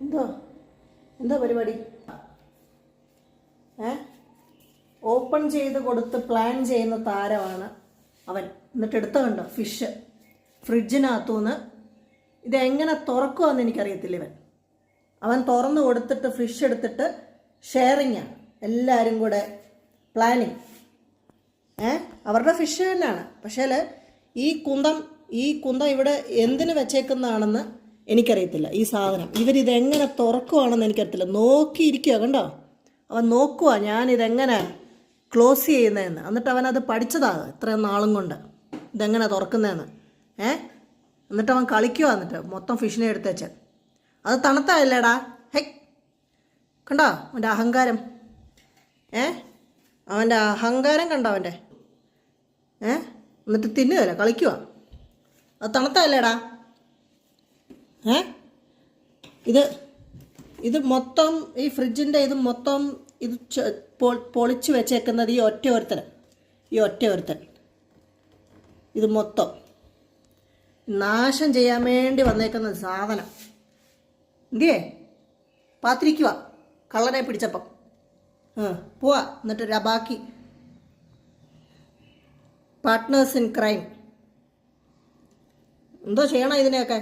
എന്തോ എന്തോ പരിപാടി? ഓപ്പൺ ചെയ്ത് കൊടുത്ത് പ്ലാൻ ചെയ്യുന്ന താരമാണ് അവൻ. എന്നിട്ട് എടുത്ത കണ്ടോ ഫിഷ് ഫ്രിഡ്ജിനകത്തുനിന്ന്. ഇതെങ്ങനെ തുറക്കുമെന്ന് എനിക്കറിയത്തില്ല. അവൻ തുറന്നു കൊടുത്തിട്ട് ഫിഷ് എടുത്തിട്ട് ഷെയറിങ്ങാണ്, എല്ലാവരും കൂടെ പ്ലാനിങ്. അവരുടെ ഫിഷ് തന്നെയാണ്. പക്ഷേ ഈ കുന്തം ഇവിടെ എന്തിനു വെച്ചേക്കുന്നതാണെന്ന് എനിക്കറിയത്തില്ല. ഈ സാധനം ഇവരിതെങ്ങനെ തുറക്കുവാണെന്ന് എനിക്കറിയത്തില്ല. നോക്കിയിരിക്കുക കണ്ടോ, അവൻ നോക്കുക ഞാനിതെങ്ങനെ ക്ലോസ് ചെയ്യുന്നതെന്ന്. എന്നിട്ട് അവനത് പഠിച്ചതാണ് ഇത്രയും നാളും കൊണ്ട് ഇതെങ്ങനെ തുറക്കുന്നതെന്ന്. എന്നിട്ട് അവൻ കളിക്കുക. എന്നിട്ട് മൊത്തം ഫിഷിനെ എടുത്തേച്ച് അത് തണുത്തല്ലേടാ. കണ്ടോ അവൻ്റെ അഹങ്കാരം? അവൻ്റെ അഹങ്കാരം കണ്ടോ അവൻ്റെ? എന്നിട്ട് തിന്നുകയല്ല, കളിക്കുക. അത് തണുത്തല്ലേടാ. ഇത് മൊത്തം ഈ ഫ്രിഡ്ജിൻ്റെ ഇത് മൊത്തം ഇത് പൊളിച്ച് വെച്ചേക്കുന്നത് ഈ ഒറ്റ ഒരുത്തൻ. ഇത് മൊത്തം നാശം ചെയ്യാൻ വേണ്ടി വന്നേക്കുന്ന സാധനം. എന്തിയേ പാത്തിരിക്കുക കള്ളനെ പിടിച്ചപ്പം. പോവാ. എന്നിട്ട് ബാക്കി പാർട്ട്നേഴ്സ് ഇൻ ക്രൈം എന്തോ ചെയ്യണം ഇതിനെയൊക്കെ.